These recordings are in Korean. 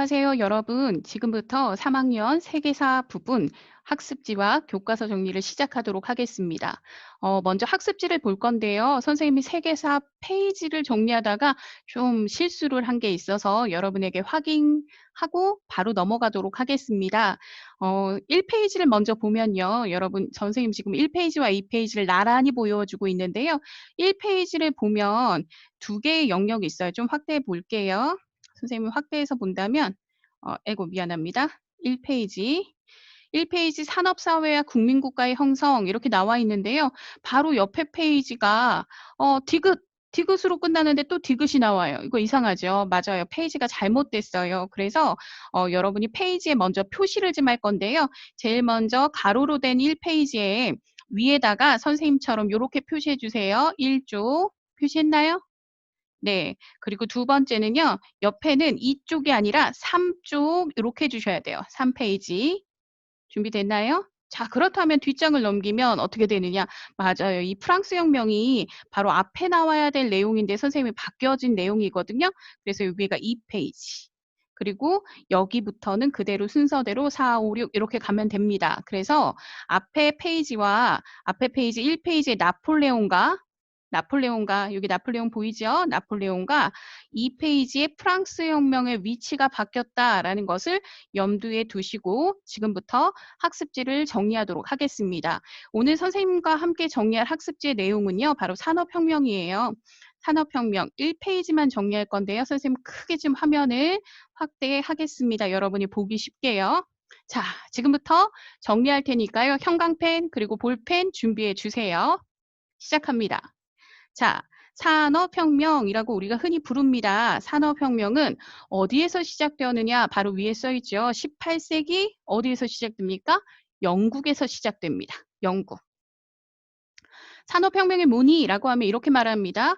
안녕하세요, 여러분. 지금부터 3학년 세계사 부분 학습지와 교과서 정리를 시작하도록 하겠습니다. 먼저 학습지를 볼 건데요. 선생님이 세계사 페이지를 정리하다가 좀 실수를 한 게 있어서 여러분에게 확인하고 바로 넘어가도록 하겠습니다. 1페이지를 먼저 보면요. 여러분, 선생님 지금 1페이지와 2페이지를 나란히 보여주고 있는데요. 1페이지를 보면 두 개의 영역이 있어요. 좀 확대해 볼게요. 선생님이 확대해서 본다면 아이고 미안합니다. 1페이지. 1페이지 산업사회와 국민국가의 형성 이렇게 나와 있는데요. 바로 옆에 페이지가 디귿으로 끝나는데 또 디귿이 나와요. 이거 이상하죠? 맞아요. 페이지가 잘못됐어요. 그래서 여러분이 페이지에 먼저 표시를 좀 할 건데요. 제일 먼저 가로로 된 1페이지에 위에다가 선생님처럼 요렇게 표시해 주세요. 1조 표시했나요? 네. 그리고 두 번째는요. 옆에는 2쪽이 아니라 3쪽 이렇게 해 주셔야 돼요. 3페이지. 준비됐나요? 자, 그렇다면 뒷장을 넘기면 어떻게 되느냐? 맞아요. 이 프랑스 혁명이 바로 앞에 나와야 될 내용인데 선생님이 바뀌어진 내용이거든요. 그래서 여기가 2페이지. 그리고 여기부터는 그대로 순서대로 4, 5, 6 이렇게 가면 됩니다. 그래서 앞에 페이지와 앞에 페이지 1페이지에 나폴레옹과 여기 나폴레옹 보이죠? 나폴레옹과 2페이지에 프랑스 혁명의 위치가 바뀌었다라는 것을 염두에 두시고 지금부터 학습지를 정리하도록 하겠습니다. 오늘 선생님과 함께 정리할 학습지의 내용은요. 바로 산업혁명이에요. 산업혁명 1페이지만 정리할 건데요. 선생님 크게 좀 화면을 확대하겠습니다. 여러분이 보기 쉽게요. 자, 지금부터 정리할 테니까요. 형광펜 그리고 볼펜 준비해 주세요. 시작합니다. 자, 산업혁명이라고 우리가 흔히 부릅니다. 산업혁명은 어디에서 시작되었느냐? 바로 위에 써 있죠. 18세기 어디에서 시작됩니까? 영국에서 시작됩니다. 영국. 산업혁명의 뭐니라고 하면 이렇게 말합니다.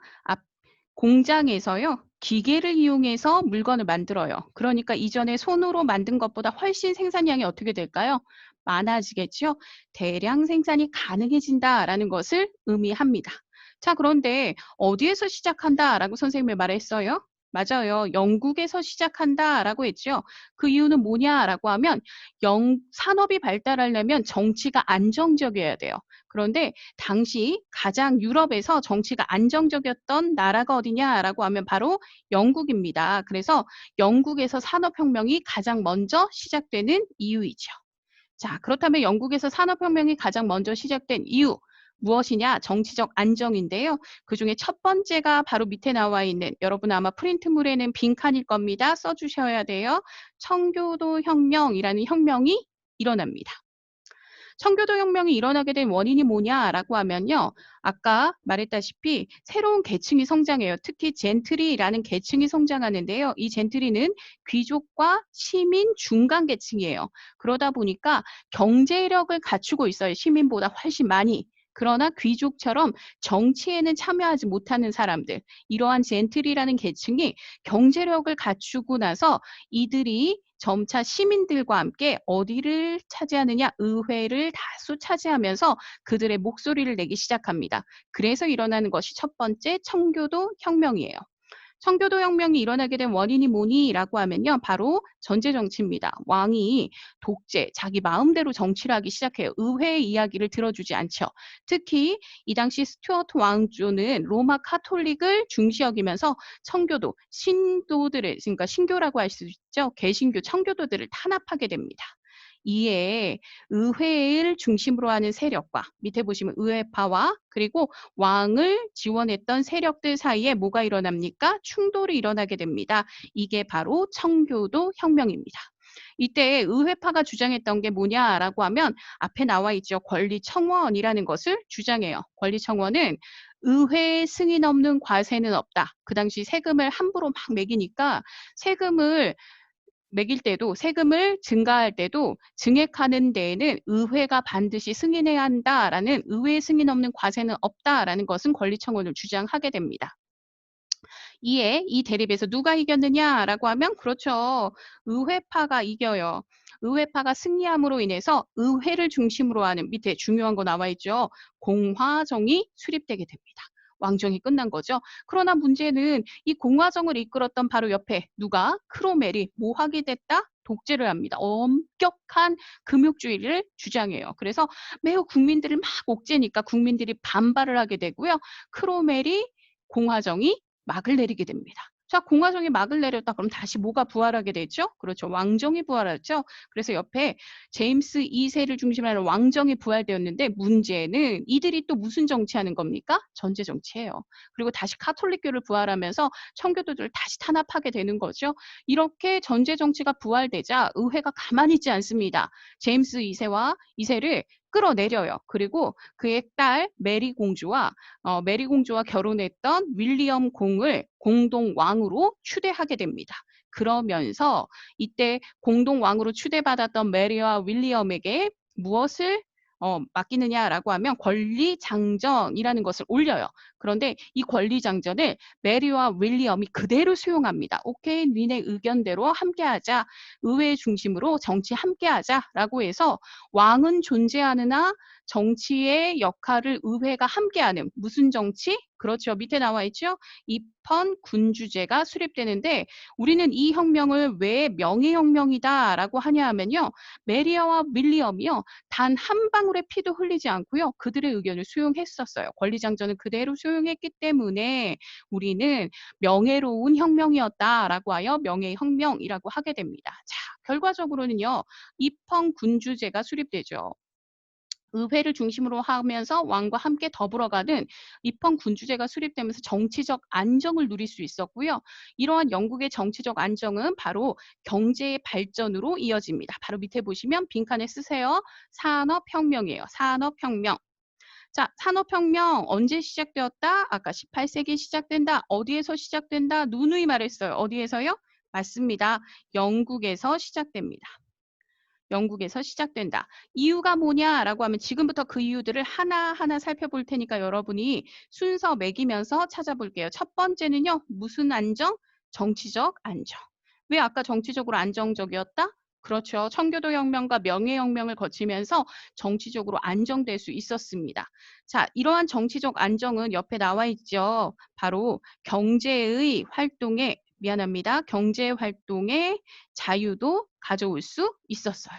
공장에서요. 기계를 이용해서 물건을 만들어요. 그러니까 이전에 손으로 만든 것보다 훨씬 생산량이 어떻게 될까요? 많아지겠죠. 대량 생산이 가능해진다라는 것을 의미합니다. 자, 그런데 어디에서 시작한다라고 선생님이 말했어요? 맞아요. 영국에서 시작한다라고 했죠. 그 이유는 뭐냐라고 하면 산업이 발달하려면 정치가 안정적이어야 돼요. 그런데 당시 가장 유럽에서 정치가 안정적이었던 나라가 어디냐라고 하면 바로 영국입니다. 그래서 영국에서 산업혁명이 가장 먼저 시작되는 이유이죠. 자, 그렇다면 영국에서 산업혁명이 가장 먼저 시작된 이유 무엇이냐? 정치적 안정인데요. 그중에 첫 번째가 바로 밑에 나와 있는 여러분 아마 프린트물에는 빈칸일 겁니다. 써주셔야 돼요. 청교도 혁명이라는 혁명이 일어납니다. 청교도 혁명이 일어나게 된 원인이 뭐냐라고 하면요. 아까 말했다시피 새로운 계층이 성장해요. 특히 젠트리라는 계층이 성장하는데요. 이 젠트리는 귀족과 시민 중간 계층이에요. 그러다 보니까 경제력을 갖추고 있어요. 시민보다 훨씬 많이. 그러나 귀족처럼 정치에는 참여하지 못하는 사람들, 이러한 젠트리라는 계층이 경제력을 갖추고 나서 이들이 점차 시민들과 함께 어디를 차지하느냐? 의회를 다수 차지하면서 그들의 목소리를 내기 시작합니다. 그래서 일어나는 것이 첫 번째 청교도 혁명이에요. 청교도 혁명이 일어나게 된 원인이 뭐니라고 하면요. 바로 전제 정치입니다. 왕이 독재, 자기 마음대로 정치를 하기 시작해요. 의회의 이야기를 들어주지 않죠. 특히 이 당시 스튜어트 왕조는 로마 카톨릭을 중시 여기면서 청교도, 신도들을, 그러니까 신교라고 할 수 있죠. 개신교, 청교도들을 탄압하게 됩니다. 이에 의회를 중심으로 하는 세력과 밑에 보시면 의회파와 그리고 왕을 지원했던 세력들 사이에 뭐가 일어납니까? 충돌이 일어나게 됩니다. 이게 바로 청교도 혁명입니다. 이때 의회파가 주장했던 게 뭐냐라고 하면 앞에 나와 있죠. 권리청원이라는 것을 주장해요. 권리청원은 의회 승인 없는 과세는 없다. 그 당시 세금을 함부로 막 매기니까 세금을 증가할 때도 증액하는 데에는 의회가 반드시 승인해야 한다라는 의회 승인 없는 과세는 없다라는 것은 권리청원을 주장하게 됩니다. 이에 이 대립에서 누가 이겼느냐라고 하면 그렇죠. 의회파가 이겨요. 의회파가 승리함으로 인해서 의회를 중심으로 하는 밑에 중요한 거 나와 있죠. 공화정이 수립되게 됩니다. 왕정이 끝난 거죠. 그러나 문제는 이 공화정을 이끌었던 바로 옆에 누가? 크로멜이 뭐 하게 됐다? 독재를 합니다. 엄격한 금욕주의를 주장해요. 그래서 매우 국민들을 막 옥죄니까 국민들이 반발을 하게 되고요. 크로멜이 공화정이 막을 내리게 됩니다. 자, 공화정이 막을 내렸다. 그럼 다시 뭐가 부활하게 되죠? 그렇죠. 왕정이 부활하죠. 그래서 옆에 제임스 2세를 중심으로 하는 왕정이 부활되었는데 문제는 이들이 또 무슨 정치하는 겁니까? 전제 정치예요. 그리고 다시 카톨릭교를 부활하면서 청교도들을 다시 탄압하게 되는 거죠. 이렇게 전제 정치가 부활되자 의회가 가만히 있지 않습니다. 제임스 2세를 끌어내려요. 그리고 그의 딸 메리 공주와 결혼했던 윌리엄 공을 공동 왕으로 추대하게 됩니다. 그러면서 이때 공동 왕으로 추대받았던 메리와 윌리엄에게 무엇을 맡기느냐라고 하면 권리장전이라는 것을 올려요. 그런데 이 권리장전을 메리와 윌리엄이 그대로 수용합니다. 오케이, 니네 의견대로 함께하자. 의회 중심으로 정치 함께하자라고 해서 왕은 존재하느나 정치의 역할을 의회가 함께하는 무슨 정치? 그렇죠. 밑에 나와 있죠. 입헌 군주제가 수립되는데 우리는 이 혁명을 왜 명예혁명이다라고 하냐 하면요. 메리아와 윌리엄이요. 단 한 방울의 피도 흘리지 않고요. 그들의 의견을 수용했었어요. 권리장전을 그대로 수용했기 때문에 우리는 명예로운 혁명이었다라고 하여 명예혁명이라고 하게 됩니다. 자, 결과적으로는요. 입헌 군주제가 수립되죠. 의회를 중심으로 하면서 왕과 함께 더불어가는 입헌 군주제가 수립되면서 정치적 안정을 누릴 수 있었고요. 이러한 영국의 정치적 안정은 바로 경제의 발전으로 이어집니다. 바로 밑에 보시면 빈칸에 쓰세요. 산업혁명이에요. 산업혁명. 자, 산업혁명 언제 시작되었다? 아까 18세기에 시작된다. 어디에서 시작된다? 누누이 말했어요. 어디에서요? 맞습니다. 영국에서 시작됩니다. 영국에서 시작된다. 이유가 뭐냐라고 하면 지금부터 그 이유들을 하나하나 살펴볼 테니까 여러분이 순서 매기면서 찾아볼게요. 첫 번째는요. 무슨 안정? 정치적 안정. 왜 아까 정치적으로 안정적이었다? 그렇죠. 청교도 혁명과 명예혁명을 거치면서 정치적으로 안정될 수 있었습니다. 자, 이러한 정치적 안정은 옆에 나와 있죠. 바로 경제의 활동에 미안합니다. 경제 활동의 자유도 가져올 수 있었어요.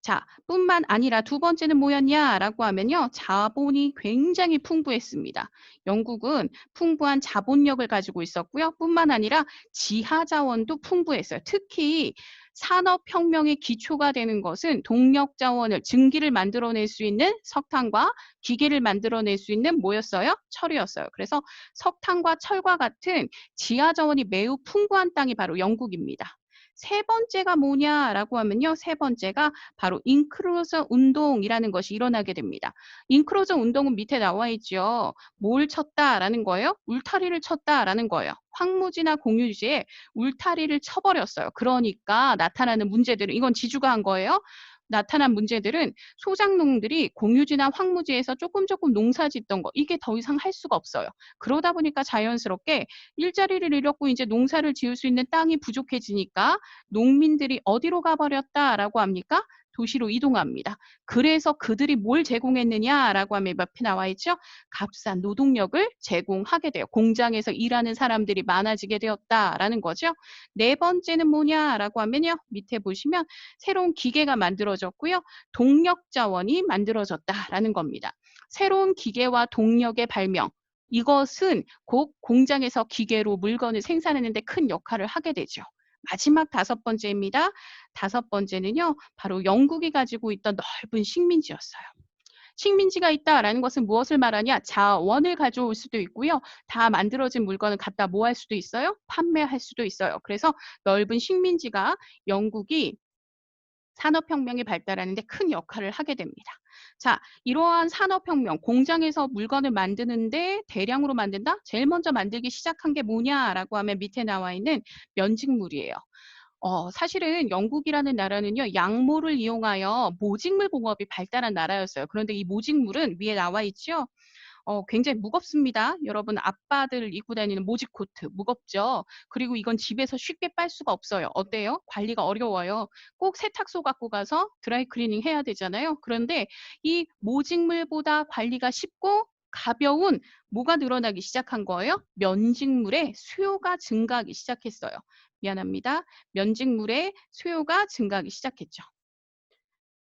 자, 뿐만 아니라 두 번째는 뭐였냐라고 하면요. 자본이 굉장히 풍부했습니다. 영국은 풍부한 자본력을 가지고 있었고요. 뿐만 아니라 지하 자원도 풍부했어요. 특히 산업혁명의 기초가 되는 것은 동력 자원을, 증기를 만들어낼 수 있는 석탄과 기계를 만들어낼 수 있는 뭐였어요? 철이었어요. 그래서 석탄과 철과 같은 지하 자원이 매우 풍부한 땅이 바로 영국입니다. 세 번째가 뭐냐라고 하면요. 세 번째가 바로 인크루저 운동이라는 것이 일어나게 됩니다. 인크루저 운동은 밑에 나와 있죠. 뭘 쳤다라는 거예요? 울타리를 쳤다라는 거예요. 황무지나 공유지에 울타리를 쳐버렸어요. 그러니까 나타나는 문제들은 이건 지주가 한 거예요. 나타난 문제들은 소작농들이 공유지나 황무지에서 조금 농사 짓던 거 이게 더 이상 할 수가 없어요. 그러다 보니까 자연스럽게 일자리를 잃었고 이제 농사를 지을 수 있는 땅이 부족해지니까 농민들이 어디로 가버렸다라고 합니까? 도시로 이동합니다. 그래서 그들이 뭘 제공했느냐라고 하면 옆에 나와 있죠. 값싼 노동력을 제공하게 돼요. 공장에서 일하는 사람들이 많아지게 되었다라는 거죠. 네 번째는 뭐냐라고 하면요. 밑에 보시면 새로운 기계가 만들어졌고요. 동력 자원이 만들어졌다라는 겁니다. 새로운 기계와 동력의 발명. 이것은 곧 공장에서 기계로 물건을 생산하는 데 큰 역할을 하게 되죠. 마지막 다섯 번째입니다. 다섯 번째는요. 바로 영국이 가지고 있던 넓은 식민지였어요. 식민지가 있다라는 것은 무엇을 말하냐? 자원을 가져올 수도 있고요. 다 만들어진 물건을 갖다 뭐 할 수도 있어요? 판매할 수도 있어요. 그래서 넓은 식민지가 영국이 산업혁명이 발달하는 데 큰 역할을 하게 됩니다. 자, 이러한 산업혁명, 공장에서 물건을 만드는데 대량으로 만든다? 제일 먼저 만들기 시작한 게 뭐냐라고 하면 밑에 나와 있는 면직물이에요. 사실은 영국이라는 나라는요, 양모를 이용하여 모직물 공업이 발달한 나라였어요. 그런데 이 모직물은 위에 나와 있죠? 굉장히 무겁습니다. 여러분 아빠들 입고 다니는 모직 코트 무겁죠. 그리고 이건 집에서 쉽게 빨 수가 없어요. 어때요? 관리가 어려워요. 꼭 세탁소 갖고 가서 드라이 클리닝 해야 되잖아요. 그런데 이 모직물보다 관리가 쉽고 가벼운 뭐가 늘어나기 시작한 거예요? 면직물의 수요가 증가하기 시작했어요. 미안합니다. 면직물의 수요가 증가하기 시작했죠.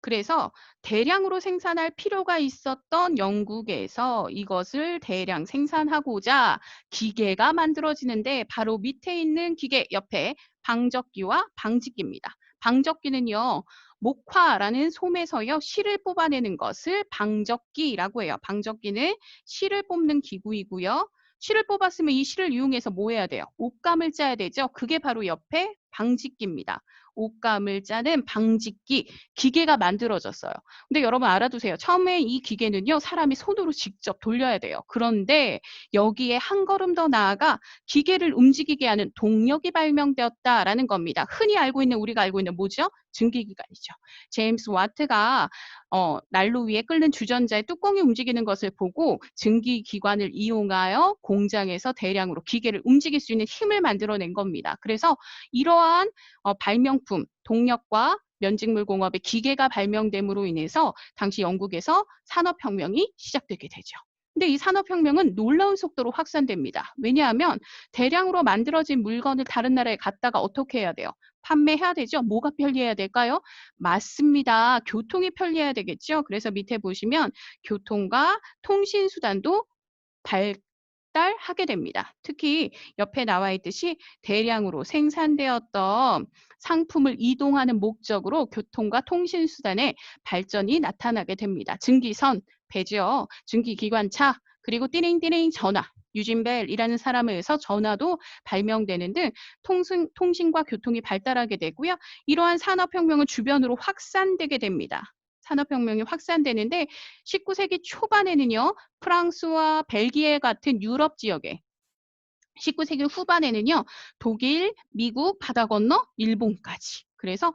그래서 대량으로 생산할 필요가 있었던 영국에서 이것을 대량 생산하고자 기계가 만들어지는데 바로 밑에 있는 기계 옆에 방적기와 방직기입니다. 방적기는요. 목화라는 솜에서요. 실을 뽑아내는 것을 방적기라고 해요. 방적기는 실을 뽑는 기구이고요. 실을 뽑았으면 이 실을 이용해서 뭐 해야 돼요? 옷감을 짜야 되죠. 그게 바로 옆에 방직기입니다. 옷감을 짜는 방직기. 기계가 만들어졌어요. 근데 여러분 알아두세요. 처음에 이 기계는요. 사람이 손으로 직접 돌려야 돼요. 그런데 여기에 한 걸음 더 나아가 기계를 움직이게 하는 동력이 발명되었다라는 겁니다. 흔히 우리가 알고 있는 뭐죠? 증기기관이죠. 제임스 와트가 난로 위에 끓는 주전자의 뚜껑이 움직이는 것을 보고 증기기관을 이용하여 공장에서 대량으로 기계를 움직일 수 있는 힘을 만들어낸 겁니다. 그래서 이러한 발명품, 동력과 면직물 공업의 기계가 발명됨으로 인해서 당시 영국에서 산업혁명이 시작되게 되죠. 근데 이 산업혁명은 놀라운 속도로 확산됩니다. 왜냐하면 대량으로 만들어진 물건을 다른 나라에 갔다가 어떻게 해야 돼요? 판매해야 되죠. 뭐가 편리해야 될까요? 맞습니다. 교통이 편리해야 되겠죠. 그래서 밑에 보시면 교통과 통신수단도 발달하게 됩니다. 특히 옆에 나와 있듯이 대량으로 생산되었던 상품을 이동하는 목적으로 교통과 통신수단의 발전이 나타나게 됩니다. 증기선, 배죠. 증기기관차, 그리고 띠링띠링 전화, 유진벨이라는 사람에 의해서 전화도 발명되는 등 통신과 교통이 발달하게 되고요. 이러한 산업혁명은 주변으로 확산되게 됩니다. 산업혁명이 확산되는데 19세기 초반에는요. 프랑스와 벨기에 같은 유럽 지역에 19세기 후반에는요. 독일, 미국, 바다 건너 일본까지. 그래서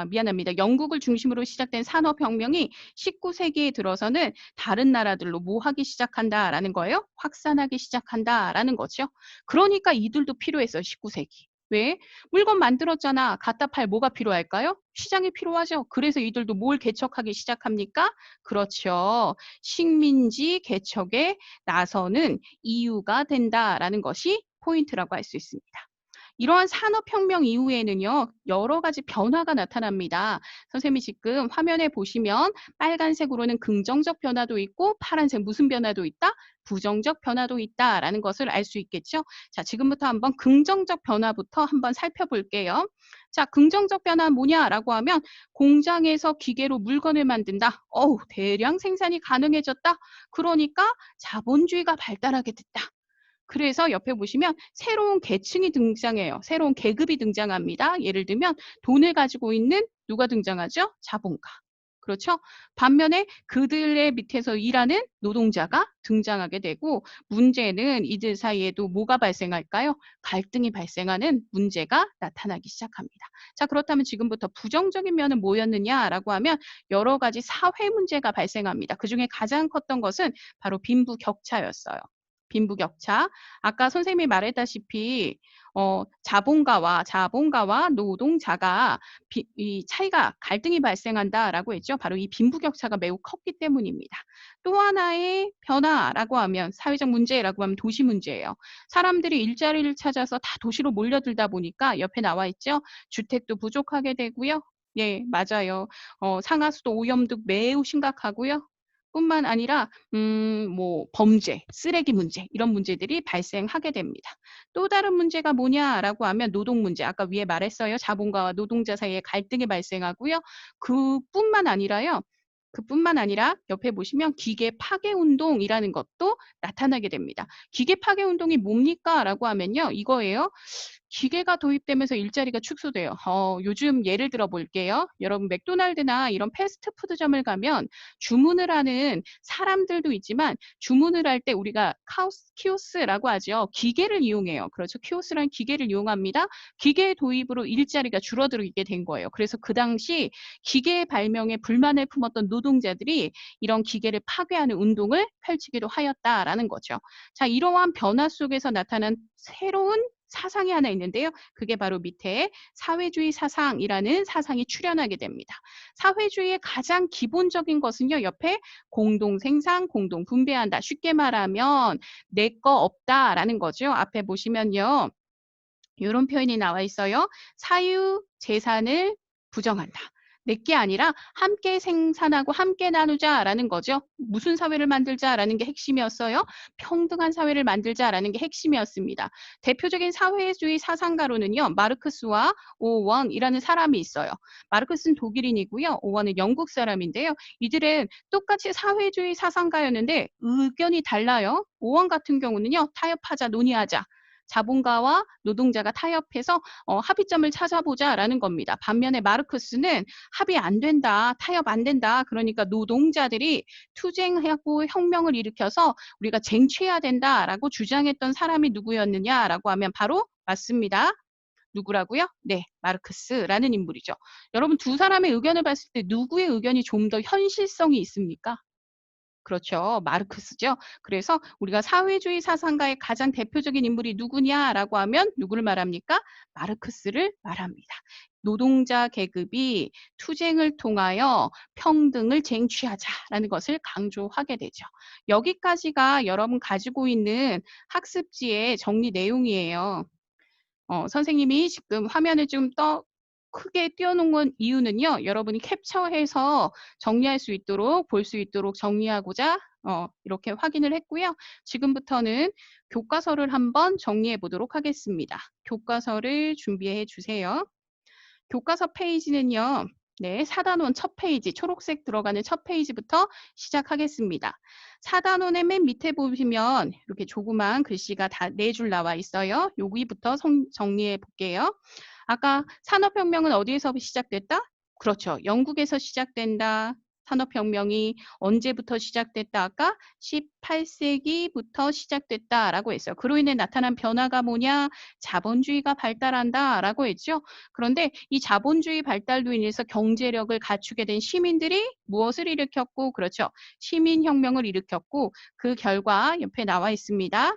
미안합니다. 영국을 중심으로 시작된 산업혁명이 19세기에 들어서는 다른 나라들로 뭐 하기 시작한다라는 거예요? 확산하기 시작한다라는 거죠. 그러니까 이들도 필요했어요. 19세기. 왜? 물건 만들었잖아. 갖다 팔 뭐가 필요할까요? 시장이 필요하죠. 그래서 이들도 뭘 개척하기 시작합니까? 그렇죠. 식민지 개척에 나서는 이유가 된다라는 것이 포인트라고 할 수 있습니다. 이러한 산업혁명 이후에는요. 여러 가지 변화가 나타납니다. 선생님이 지금 화면에 보시면 빨간색으로는 긍정적 변화도 있고 파란색 무슨 변화도 있다? 부정적 변화도 있다라는 것을 알 수 있겠죠. 자, 지금부터 한번 긍정적 변화부터 한번 살펴볼게요. 자, 긍정적 변화는 뭐냐라고 하면 공장에서 기계로 물건을 만든다. 대량 생산이 가능해졌다. 그러니까 자본주의가 발달하게 됐다. 그래서 옆에 보시면 새로운 계층이 등장해요. 새로운 계급이 등장합니다. 예를 들면 돈을 가지고 있는 누가 등장하죠? 자본가. 그렇죠? 반면에 그들의 밑에서 일하는 노동자가 등장하게 되고 문제는 이들 사이에도 뭐가 발생할까요? 갈등이 발생하는 문제가 나타나기 시작합니다. 자, 그렇다면 지금부터 부정적인 면은 뭐였느냐라고 하면 여러 가지 사회 문제가 발생합니다. 그중에 가장 컸던 것은 바로 빈부격차였어요. 빈부격차. 아까 선생님이 말했다시피 자본가와 노동자가 이 차이가 갈등이 발생한다라고 했죠. 바로 이 빈부격차가 매우 컸기 때문입니다. 또 하나의 변화라고 하면 사회적 문제라고 하면 도시 문제예요. 사람들이 일자리를 찾아서 다 도시로 몰려들다 보니까 옆에 나와 있죠. 주택도 부족하게 되고요. 예, 맞아요. 상하수도 오염도 매우 심각하고요. 뿐만 아니라 범죄, 쓰레기 문제 이런 문제들이 발생하게 됩니다. 또 다른 문제가 뭐냐라고 하면 노동 문제. 아까 위에 말했어요. 자본가와 노동자 사이에 갈등이 발생하고요. 그뿐만 아니라 옆에 보시면 기계 파괴 운동이라는 것도 나타나게 됩니다. 기계 파괴 운동이 뭡니까?라고 하면요. 이거예요. 기계가 도입되면서 일자리가 축소돼요. 요즘 예를 들어 볼게요. 여러분 맥도날드나 이런 패스트푸드점을 가면 주문을 하는 사람들도 있지만 주문을 할 때 우리가 키오스라고 하죠. 기계를 이용해요. 그렇죠. 키오스라는 기계를 이용합니다. 기계 도입으로 일자리가 줄어들게 된 거예요. 그래서 그 당시 기계 발명에 불만을 품었던 노동자들이 이런 기계를 파괴하는 운동을 펼치기도 하였다라는 거죠. 자, 이러한 변화 속에서 나타난 새로운 사상이 하나 있는데요. 그게 바로 밑에 사회주의 사상이라는 사상이 출현하게 됩니다. 사회주의의 가장 기본적인 것은요. 옆에 공동 생산, 공동 분배한다. 쉽게 말하면 내 거 없다라는 거죠. 앞에 보시면요. 요런 표현이 나와 있어요. 사유 재산을 부정한다. 내게 아니라 함께 생산하고 함께 나누자라는 거죠. 무슨 사회를 만들자라는 게 핵심이었어요. 평등한 사회를 만들자라는 게 핵심이었습니다. 대표적인 사회주의 사상가로는요. 마르크스와 오원이라는 사람이 있어요. 마르크스는 독일인이고요. 오원은 영국 사람인데요. 이들은 똑같이 사회주의 사상가였는데 의견이 달라요. 오원 같은 경우는요. 타협하자, 논의하자. 자본가와 노동자가 타협해서 합의점을 찾아보자라는 겁니다. 반면에 마르크스는 합의 안 된다, 타협 안 된다. 그러니까 노동자들이 투쟁하고 혁명을 일으켜서 우리가 쟁취해야 된다라고 주장했던 사람이 누구였느냐라고 하면 바로 맞습니다. 누구라고요? 네, 마르크스라는 인물이죠. 여러분 두 사람의 의견을 봤을 때 누구의 의견이 좀 더 현실성이 있습니까? 그렇죠. 마르크스죠. 그래서 우리가 사회주의 사상가의 가장 대표적인 인물이 누구냐라고 하면 누구를 말합니까? 마르크스를 말합니다. 노동자 계급이 투쟁을 통하여 평등을 쟁취하자라는 것을 강조하게 되죠. 여기까지가 여러분 가지고 있는 학습지의 정리 내용이에요. 선생님이 지금 화면을 좀 크게 띄워놓은 이유는요. 여러분이 캡처해서 정리할 수 있도록 볼 수 있도록 정리하고자 이렇게 확인을 했고요. 지금부터는 교과서를 한번 정리해 보도록 하겠습니다. 교과서를 준비해 주세요. 교과서 페이지는요. 네, 4단원 첫 페이지, 초록색 들어가는 첫 페이지부터 시작하겠습니다. 4단원의 맨 밑에 보시면 이렇게 조그만 글씨가 다 4줄 나와 있어요. 여기부터 정리해 볼게요. 아까 산업혁명은 어디에서 시작됐다? 그렇죠. 영국에서 시작된다. 산업혁명이 언제부터 시작됐다? 아까 18세기부터 시작됐다라고 했어요. 그로 인해 나타난 변화가 뭐냐? 자본주의가 발달한다라고 했죠. 그런데 이 자본주의 발달로 인해서 경제력을 갖추게 된 시민들이 무엇을 일으켰고, 그렇죠. 시민혁명을 일으켰고, 그 결과 옆에 나와 있습니다.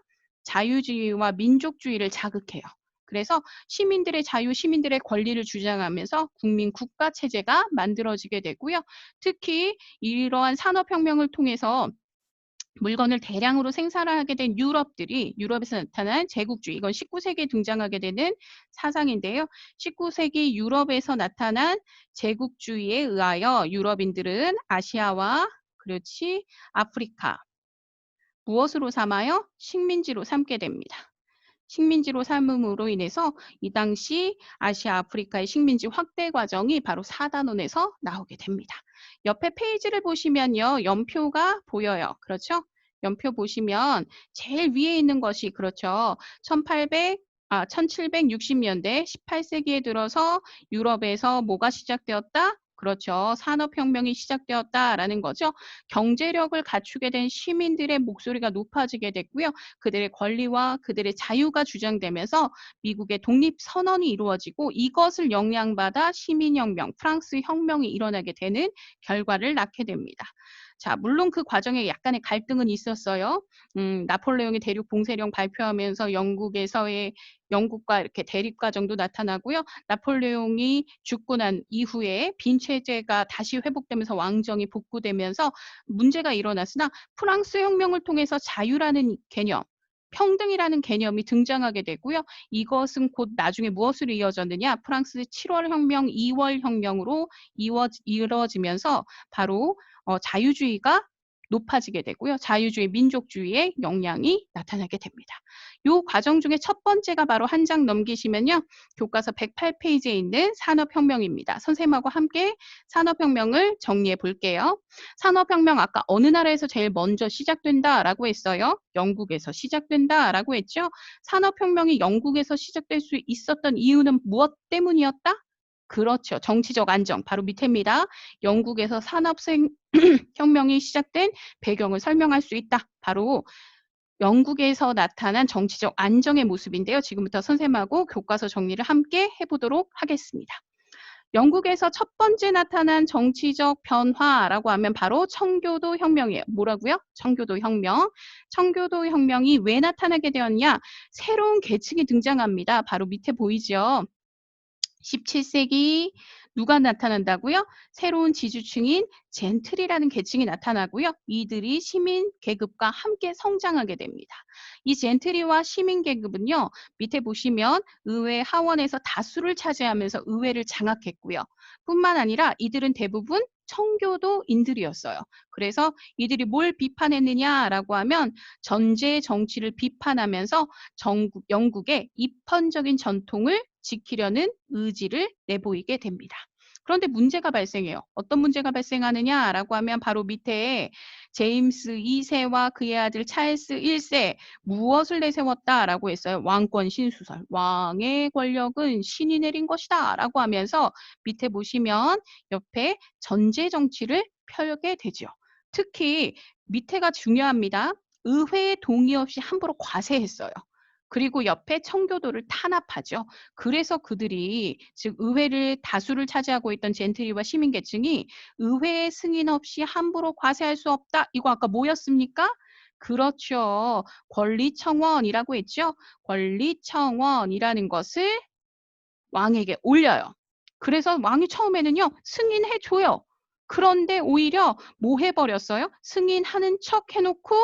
자유주의와 민족주의를 자극해요. 그래서 시민들의 자유, 시민들의 권리를 주장하면서 국민 국가 체제가 만들어지게 되고요. 특히 이러한 산업혁명을 통해서 물건을 대량으로 생산하게 된 유럽에서 나타난 제국주의, 이건 19세기에 등장하게 되는 사상인데요. 19세기 유럽에서 나타난 제국주의에 의하여 유럽인들은 아시아와 그렇지 아프리카 무엇으로 삼아요? 식민지로 삼게 됩니다. 식민지로 삼음으로 인해서 이 당시 아시아 아프리카의 식민지 확대 과정이 바로 4단원에서 나오게 됩니다. 옆에 페이지를 보시면요. 연표가 보여요. 그렇죠? 연표 보시면 제일 위에 있는 것이 그렇죠. 1760년대 18세기에 들어서 유럽에서 뭐가 시작되었다? 그렇죠. 산업혁명이 시작되었다라는 거죠. 경제력을 갖추게 된 시민들의 목소리가 높아지게 됐고요. 그들의 권리와 그들의 자유가 주장되면서 미국의 독립선언이 이루어지고 이것을 영향받아 시민혁명, 프랑스 혁명이 일어나게 되는 결과를 낳게 됩니다. 자, 물론 그 과정에 약간의 갈등은 있었어요. 나폴레옹이 대륙 봉쇄령 발표하면서 영국과 이렇게 대립 과정도 나타나고요. 나폴레옹이 죽고 난 이후에 빈 체제가 다시 회복되면서 왕정이 복구되면서 문제가 일어났으나 프랑스 혁명을 통해서 자유라는 개념, 평등이라는 개념이 등장하게 되고요. 이것은 곧 나중에 무엇으로 이어졌느냐? 프랑스 7월 혁명, 2월 혁명으로 이루어지면서 바로 자유주의가 높아지게 되고요. 자유주의, 민족주의의 영향이 나타나게 됩니다. 이 과정 중에 첫 번째가 바로 한 장 넘기시면요. 교과서 108페이지에 있는 산업혁명입니다. 선생님하고 함께 산업혁명을 정리해 볼게요. 산업혁명 아까 어느 나라에서 제일 먼저 시작된다라고 했어요? 영국에서 시작된다라고 했죠? 산업혁명이 영국에서 시작될 수 있었던 이유는 무엇 때문이었다? 그렇죠. 정치적 안정. 바로 밑에입니다. 영국에서 혁명이 시작된 배경을 설명할 수 있다. 바로 영국에서 나타난 정치적 안정의 모습인데요. 지금부터 선생님하고 교과서 정리를 함께 해보도록 하겠습니다. 영국에서 첫 번째 나타난 정치적 변화라고 하면 바로 청교도 혁명이에요. 뭐라고요? 청교도 혁명. 청교도 혁명이 왜 나타나게 되었냐? 새로운 계층이 등장합니다. 바로 밑에 보이죠? 17세기 누가 나타난다고요? 새로운 지주층인 젠틀이라는 계층이 나타나고요. 이들이 시민 계급과 함께 성장하게 됩니다. 이 젠트리와 시민 계급은요. 밑에 보시면 의회 하원에서 다수를 차지하면서 의회를 장악했고요. 뿐만 아니라 이들은 대부분 청교도인들이었어요. 그래서 이들이 뭘 비판했느냐라고 하면 전제 정치를 비판하면서 영국의 입헌적인 전통을 지키려는 의지를 내보이게 됩니다. 그런데 문제가 발생해요. 어떤 문제가 발생하느냐라고 하면 바로 밑에 제임스 2세와 그의 아들 찰스 1세 무엇을 내세웠다라고 했어요. 왕권 신수설. 왕의 권력은 신이 내린 것이다 라고 하면서 밑에 보시면 옆에 전제 정치를 펴게 되죠. 특히 밑에가 중요합니다. 의회의 동의 없이 함부로 과세했어요. 그리고 옆에 청교도를 탄압하죠. 그래서 그들이 즉 의회를 다수를 차지하고 있던 젠트리와 시민계층이 의회의 승인 없이 함부로 과세할 수 없다. 이거 아까 뭐였습니까? 그렇죠. 권리청원이라고 했죠. 권리청원이라는 것을 왕에게 올려요. 그래서 왕이 처음에는요. 승인해줘요. 그런데 오히려 뭐 해버렸어요? 승인하는 척 해놓고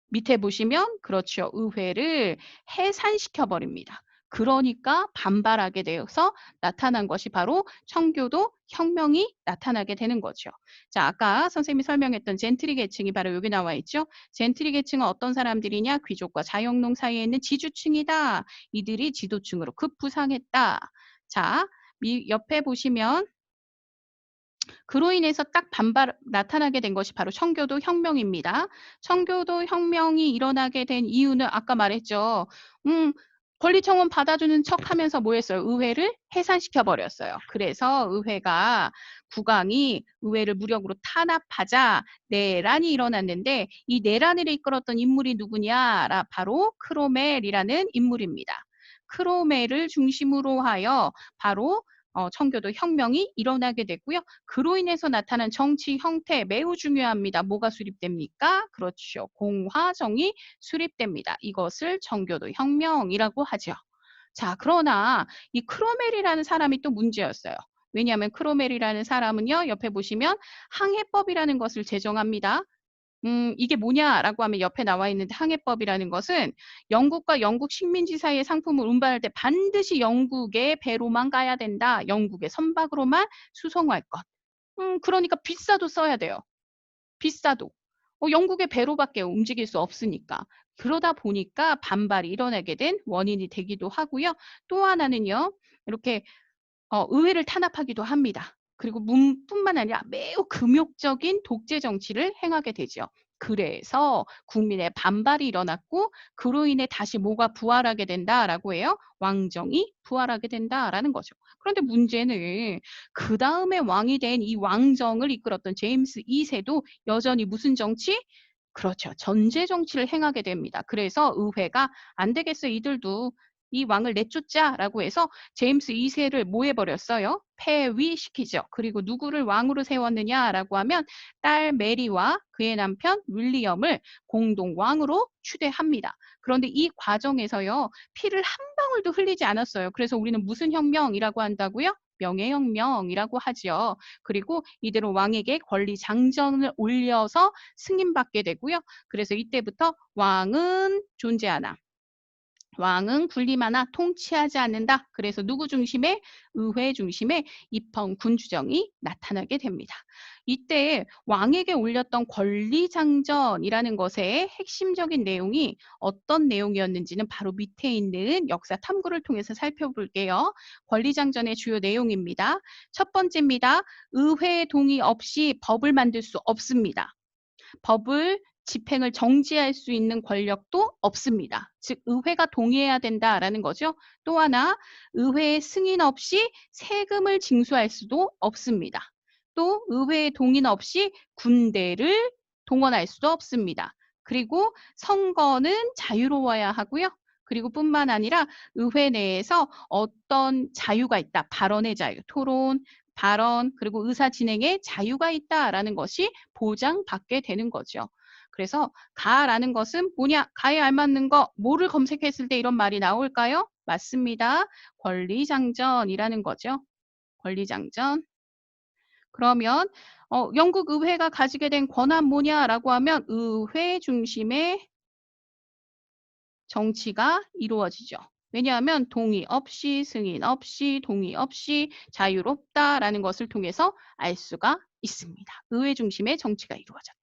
밑에 보시면 그렇죠. 의회를 해산시켜 버립니다. 그러니까 반발하게 되어서 나타난 것이 바로 청교도 혁명이 나타나게 되는 거죠. 자, 아까 선생님이 설명했던 젠트리 계층이 바로 여기 나와 있죠. 젠트리 계층은 어떤 사람들이냐? 귀족과 자영농 사이에 있는 지주층이다. 이들이 지도층으로 급부상했다. 자, 옆에 보시면 그로 인해서 딱 나타나게 된 것이 바로 청교도 혁명입니다. 청교도 혁명이 일어나게 된 이유는 아까 말했죠. 권리청원 받아주는 척 하면서 뭐 했어요? 의회를 해산시켜 버렸어요. 그래서 의회가 국왕이 의회를 무력으로 탄압하자 내란이 일어났는데 이 내란을 이끌었던 인물이 누구냐? 바로 크로멜이라는 인물입니다. 크로멜을 중심으로 하여 바로 청교도 혁명이 일어나게 됐고요. 그로 인해서 나타난 정치 형태 매우 중요합니다. 뭐가 수립됩니까? 그렇죠. 공화정이 수립됩니다. 이것을 청교도 혁명이라고 하죠. 자, 그러나 이 크로멜이라는 사람이 또 문제였어요. 왜냐하면 크로멜이라는 사람은요. 옆에 보시면 항해법이라는 것을 제정합니다. 이게 뭐냐라고 하면 옆에 나와 있는데 항해법이라는 것은 영국과 영국 식민지 사이의 상품을 운반할 때 반드시 영국의 배로만 가야 된다. 영국의 선박으로만 수송할 것. 그러니까 비싸도 써야 돼요. 비싸도. 영국의 배로밖에 움직일 수 없으니까. 그러다 보니까 반발이 일어나게 된 원인이 되기도 하고요. 또 하나는요. 이렇게 의회를 탄압하기도 합니다. 그리고 뿐만 아니라 매우 금욕적인 독재 정치를 행하게 되죠. 그래서 국민의 반발이 일어났고 그로 인해 다시 뭐가 부활하게 된다라고 해요? 왕정이 부활하게 된다라는 거죠. 그런데 문제는 그 다음에 왕이 된 이 왕정을 이끌었던 제임스 2세도 여전히 무슨 정치? 그렇죠. 전제 정치를 행하게 됩니다. 그래서 의회가 안 되겠어 이들도 이 왕을 내쫓자라고 해서 제임스 2세를 뭐 해버렸어요? 폐위시키죠. 그리고 누구를 왕으로 세웠느냐라고 하면 딸 메리와 그의 남편 윌리엄을 공동 왕으로 추대합니다. 그런데 이 과정에서요. 피를 한 방울도 흘리지 않았어요. 그래서 우리는 무슨 혁명이라고 한다고요? 명예혁명이라고 하죠. 그리고 이대로 왕에게 권리 장전을 올려서 승인받게 되고요. 그래서 이때부터 왕은 존재하나 왕은 군림하나 통치하지 않는다. 그래서 누구 중심의 의회 중심의 입헌 군주정이 나타나게 됩니다. 이때 왕에게 올렸던 권리장전이라는 것의 핵심적인 내용이 어떤 내용이었는지는 바로 밑에 있는 역사 탐구를 통해서 살펴볼게요. 권리장전의 주요 내용입니다. 첫 번째입니다. 의회의 동의 없이 법을 만들 수 없습니다. 법을 집행을 정지할 수 있는 권력도 없습니다. 즉 의회가 동의해야 된다라는 거죠. 또 하나 의회의 승인 없이 세금을 징수할 수도 없습니다. 또 의회의 동의 없이 군대를 동원할 수도 없습니다. 그리고 선거는 자유로워야 하고요. 그리고 뿐만 아니라 의회 내에서 어떤 자유가 있다. 발언의 자유, 토론, 발언, 그리고 의사 진행의 자유가 있다라는 것이 보장받게 되는 거죠. 그래서 가라는 것은 뭐냐? 가에 알맞는 거, 뭐를 검색했을 때 이런 말이 나올까요? 맞습니다. 권리장전이라는 거죠. 권리장전. 그러면 영국 의회가 가지게 된 권한 뭐냐라고 하면 의회 중심의 정치가 이루어지죠. 왜냐하면 동의 없이, 승인 없이, 동의 없이 자유롭다라는 것을 통해서 알 수가 있습니다. 의회 중심의 정치가 이루어졌다.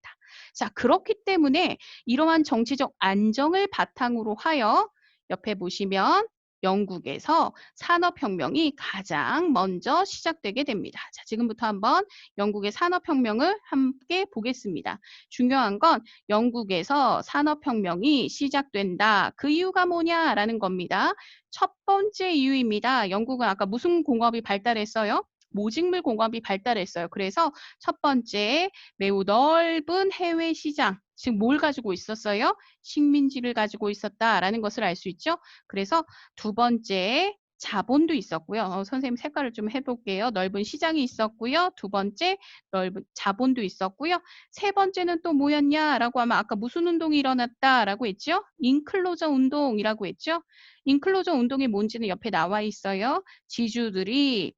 자, 그렇기 때문에 이러한 정치적 안정을 바탕으로 하여 옆에 보시면 영국에서 산업혁명이 가장 먼저 시작되게 됩니다. 자, 지금부터 한번 영국의 산업혁명을 함께 보겠습니다. 중요한 건 영국에서 산업혁명이 시작된다. 그 이유가 뭐냐라는 겁니다. 첫 번째 이유입니다. 영국은 아까 무슨 공업이 발달했어요? 모직물 공업이 발달했어요. 그래서 첫 번째 매우 넓은 해외 시장, 즉 뭘 가지고 있었어요? 식민지를 가지고 있었다라는 것을 알 수 있죠. 그래서 두 번째 자본도 있었고요. 선생님 색깔을 좀 해볼게요. 넓은 시장이 있었고요. 두 번째 넓은 자본도 있었고요. 세 번째는 또 뭐였냐라고 하면 아까 무슨 운동이 일어났다라고 했죠? 인클로저 운동이라고 했죠? 인클로저 운동이 뭔지는 옆에 나와 있어요. 지주들이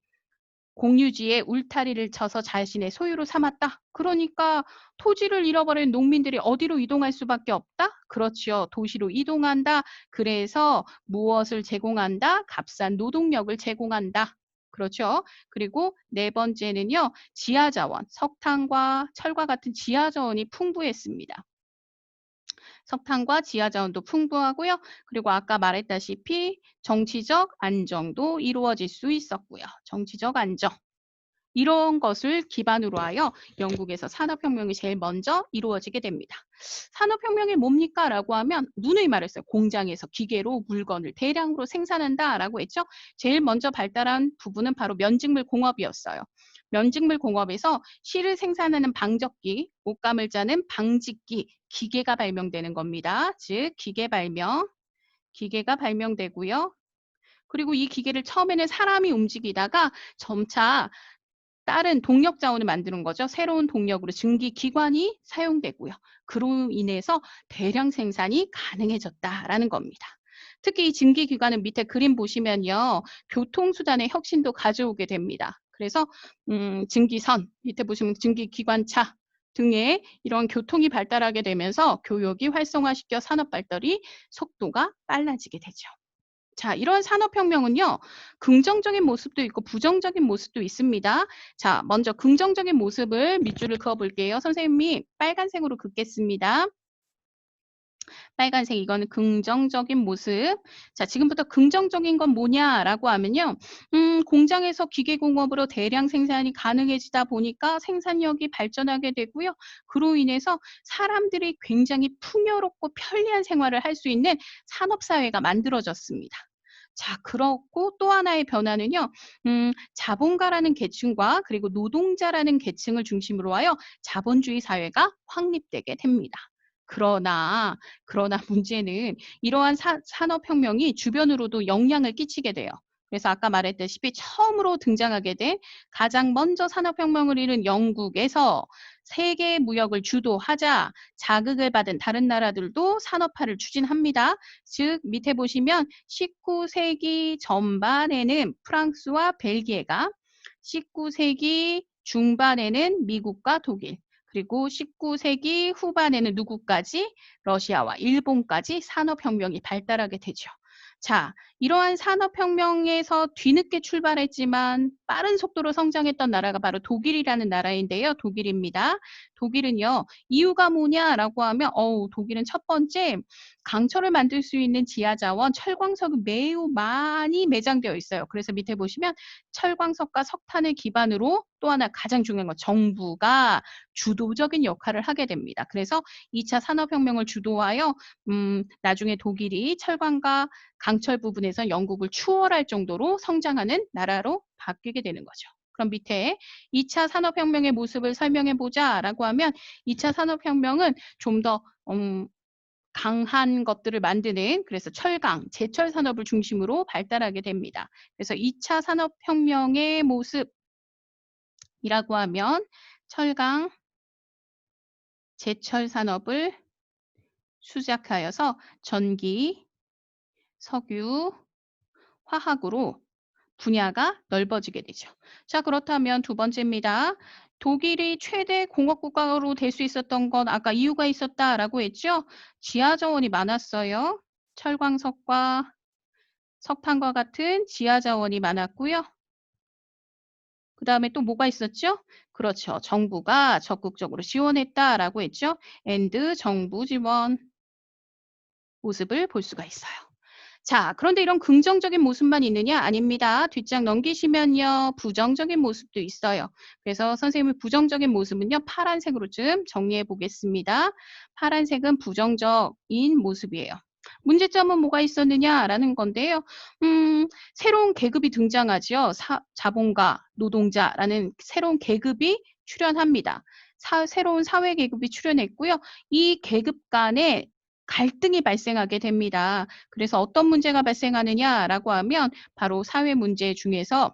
공유지에 울타리를 쳐서 자신의 소유로 삼았다. 그러니까 토지를 잃어버린 농민들이 어디로 이동할 수밖에 없다? 그렇지요. 도시로 이동한다. 그래서 무엇을 제공한다? 값싼 노동력을 제공한다. 그렇죠. 그리고 네 번째는요. 지하자원, 석탄과 철과 같은 지하자원이 풍부했습니다. 석탄과 지하자원도 풍부하고요. 그리고 아까 말했다시피 정치적 안정도 이루어질 수 있었고요. 정치적 안정. 이런 것을 기반으로 하여 영국에서 산업혁명이 제일 먼저 이루어지게 됩니다. 산업혁명이 뭡니까? 라고 하면 누누이 말했어요. 공장에서 기계로 물건을 대량으로 생산한다 라고 했죠. 제일 먼저 발달한 부분은 바로 면직물 공업이었어요. 면직물 공업에서 실을 생산하는 방적기, 옷감을 짜는 방직기, 기계가 발명되는 겁니다. 즉 기계가 발명되고요. 그리고 이 기계를 처음에는 사람이 움직이다가 점차 다른 동력 자원을 만드는 거죠. 새로운 동력으로 증기기관이 사용되고요. 그로 인해서 대량 생산이 가능해졌다라는 겁니다. 특히 이 증기기관은 밑에 그림 보시면요. 교통수단의 혁신도 가져오게 됩니다. 그래서 증기선, 밑에 보시면 증기기관차 등의 이런 교통이 발달하게 되면서 교역이 활성화시켜 산업 발달이 속도가 빨라지게 되죠. 자, 이런 산업혁명은요, 긍정적인 모습도 있고 부정적인 모습도 있습니다. 자, 먼저 긍정적인 모습을 밑줄을 그어 볼게요. 선생님이 빨간색으로 긋겠습니다. 빨간색 이거는 긍정적인 모습. 자, 지금부터 긍정적인 건 뭐냐라고 하면요. 공장에서 기계공업으로 대량 생산이 가능해지다 보니까 생산력이 발전하게 되고요. 그로 인해서 사람들이 굉장히 풍요롭고 편리한 생활을 할 수 있는 산업사회가 만들어졌습니다. 자, 그렇고 또 하나의 변화는요. 자본가라는 계층과 그리고 노동자라는 계층을 중심으로 하여 자본주의 사회가 확립되게 됩니다. 그러나 문제는 이러한 산업혁명이 주변으로도 영향을 끼치게 돼요. 그래서 아까 말했다시피 처음으로 등장하게 된 가장 먼저 산업혁명을 이룬 영국에서 세계 무역을 주도하자 자극을 받은 다른 나라들도 산업화를 추진합니다. 즉 밑에 보시면 19세기 전반에는 프랑스와 벨기에가 19세기 중반에는 미국과 독일 그리고 19세기 후반에는 누구까지? 러시아와 일본까지 산업혁명이 발달하게 되죠. 자, 이러한 산업혁명에서 뒤늦게 출발했지만 빠른 속도로 성장했던 나라가 바로 독일이라는 나라인데요. 독일입니다. 독일은요. 이유가 뭐냐라고 하면 독일은 첫 번째 강철을 만들 수 있는 지하자원, 철광석이 매우 많이 매장되어 있어요. 그래서 밑에 보시면 철광석과 석탄을 기반으로 또 하나 가장 중요한 건 정부가 주도적인 역할을 하게 됩니다. 그래서 2차 산업혁명을 주도하여 나중에 독일이 철광과 강철 부분에서 영국을 추월할 정도로 성장하는 나라로 바뀌게 되는 거죠. 그럼 밑에 2차 산업혁명의 모습을 설명해 보자라고 하면 2차 산업혁명은 좀 더 강한 것들을 만드는 그래서 철강, 제철 산업을 중심으로 발달하게 됩니다. 그래서 2차 산업혁명의 모습이라고 하면 철강, 제철 산업을 수작하여서 전기, 석유, 화학으로 분야가 넓어지게 되죠. 자, 그렇다면 두 번째입니다. 독일이 최대 공업 국가로 될 수 있었던 건 아까 이유가 있었다라고 했죠. 지하 자원이 많았어요. 철광석과 석탄과 같은 지하 자원이 많았고요. 그다음에 또 뭐가 있었죠? 그렇죠. 정부가 적극적으로 지원했다라고 했죠. and 정부 지원 모습을 볼 수가 있어요. 자, 그런데 이런 긍정적인 모습만 있느냐? 아닙니다. 뒷장 넘기시면요. 부정적인 모습도 있어요. 그래서 선생님의 부정적인 모습은요. 파란색으로 좀 정리해 보겠습니다. 파란색은 부정적인 모습이에요. 문제점은 뭐가 있었느냐라는 건데요. 새로운 계급이 등장하죠. 자본가, 노동자라는 새로운 계급이 출현합니다. 새로운 사회 계급이 출현했고요. 이 계급 간에 갈등이 발생하게 됩니다. 그래서 어떤 문제가 발생하느냐라고 하면 바로 사회 문제 중에서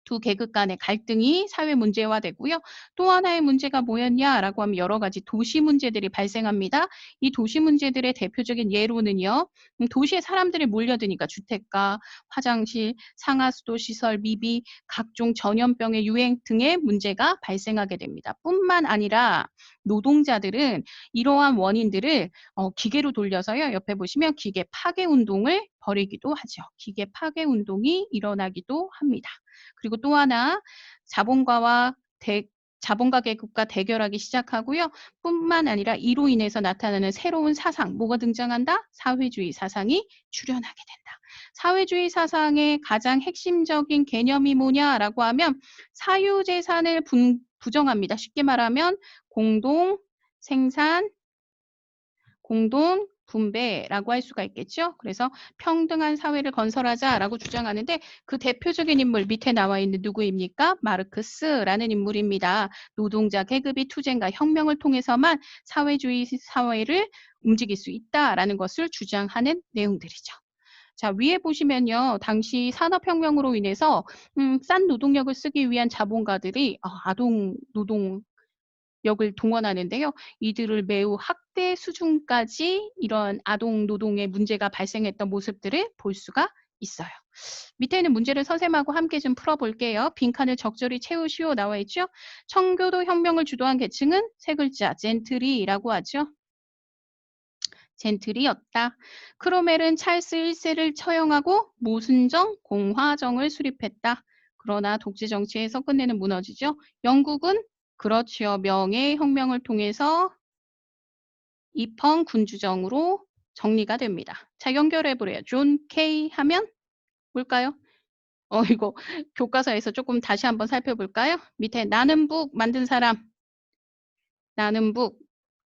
두 계급 간의 갈등이 사회 문제화되고요. 또 하나의 문제가 뭐였냐라고 하면 여러 가지 도시 문제들이 발생합니다. 이 도시 문제들의 대표적인 예로는요. 도시에 사람들이 몰려드니까 주택가, 화장실, 상하수도 시설, 미비, 각종 전염병의 유행 등의 문제가 발생하게 됩니다. 뿐만 아니라 노동자들은 이러한 원인들을 기계로 돌려서요. 옆에 보시면 기계 파괴 운동을 벌이기도 하죠. 기계 파괴 운동이 일어나기도 합니다. 그리고 또 하나 자본가 계급과 대결하기 시작하고요. 뿐만 아니라 이로 인해서 나타나는 새로운 사상, 뭐가 등장한다? 사회주의 사상이 출현하게 된다. 사회주의 사상의 가장 핵심적인 개념이 뭐냐라고 하면 사유재산을 부정합니다. 쉽게 말하면 공동 생산, 공동 분배라고 할 수가 있겠죠. 그래서 평등한 사회를 건설하자라고 주장하는데 그 대표적인 인물 밑에 나와 있는 누구입니까? 마르크스라는 인물입니다. 노동자 계급이 투쟁과 혁명을 통해서만 사회주의 사회를 움직일 수 있다라는 것을 주장하는 내용들이죠. 자, 위에 보시면요. 당시 산업혁명으로 인해서 싼 노동력을 쓰기 위한 자본가들이 아동 노동 역을 동원하는데요. 이들을 매우 학대 수준까지 이런 아동 노동의 문제가 발생했던 모습들을 볼 수가 있어요. 밑에 있는 문제를 선생님하고 함께 좀 풀어볼게요. 빈칸을 적절히 채우시오 나와 있죠. 청교도 혁명을 주도한 계층은 세 글자 젠트리라고 하죠. 젠트리였다. 크로멜은 찰스 1세를 처형하고 모순정, 공화정을 수립했다. 그러나 독재 정치에서 끝내는 무너지죠. 영국은 그렇지요. 명예혁명을 통해서 입헌 군주정으로 정리가 됩니다. 자, 연결해보래요. 존 케이 하면 뭘까요? 이거 교과서에서 조금 다시 한번 살펴볼까요? 밑에 나는 북 만든 사람. 나는 북.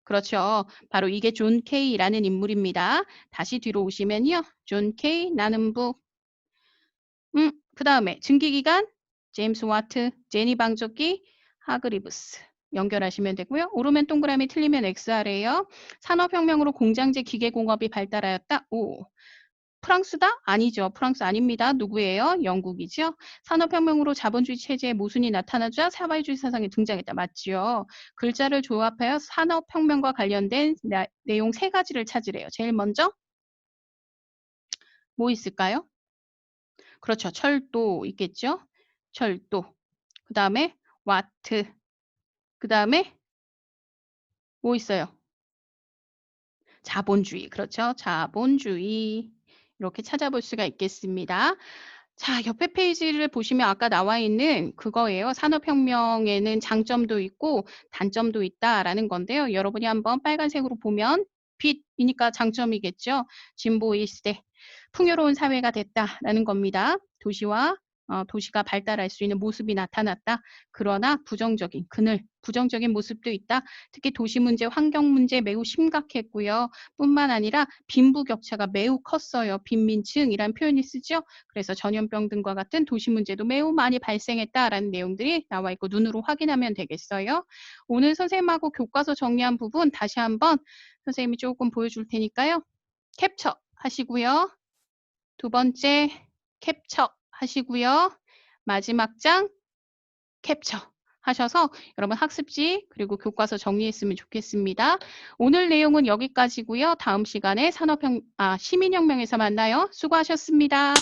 그렇죠. 바로 이게 존 케이라는 인물입니다. 다시 뒤로 오시면요. 존 케이, 나는 북. 그 다음에 증기기관, 제임스 와트, 제니 방적기, 하그리브스. 연결하시면 되고요. 오르면 동그라미 틀리면 XR이에요. 산업혁명으로 공장제 기계공업이 발달하였다. 오. 프랑스다? 아니죠. 프랑스 아닙니다. 누구예요? 영국이죠. 산업혁명으로 자본주의 체제의 모순이 나타나자 사회주의 사상이 등장했다. 맞지요. 글자를 조합하여 산업혁명과 관련된 내용 세 가지를 찾으래요. 제일 먼저 뭐 있을까요? 그렇죠. 철도 있겠죠. 철도. 그 다음에 와트. 그 다음에 뭐 있어요? 자본주의. 그렇죠. 자본주의. 이렇게 찾아볼 수가 있겠습니다. 자, 옆에 페이지를 보시면 아까 나와 있는 그거예요. 산업혁명에는 장점도 있고 단점도 있다라는 건데요. 여러분이 한번 빨간색으로 보면 빛이니까 장점이겠죠. 진보의 시대, 풍요로운 사회가 됐다라는 겁니다. 도시와 도시가 발달할 수 있는 모습이 나타났다. 그러나 부정적인 그늘, 부정적인 모습도 있다. 특히 도시 문제, 환경 문제 매우 심각했고요. 뿐만 아니라 빈부격차가 매우 컸어요. 빈민층이란 표현이 쓰죠. 그래서 전염병 등과 같은 도시 문제도 매우 많이 발생했다라는 내용들이 나와 있고 눈으로 확인하면 되겠어요. 오늘 선생님하고 교과서 정리한 부분 다시 한번 선생님이 조금 보여줄 테니까요. 캡처 하시고요. 두 번째 캡처 하시고요. 마지막 장 캡처 하셔서 여러분 학습지 그리고 교과서 정리했으면 좋겠습니다. 오늘 내용은 여기까지고요. 다음 시간에 시민혁명에서 만나요. 수고하셨습니다.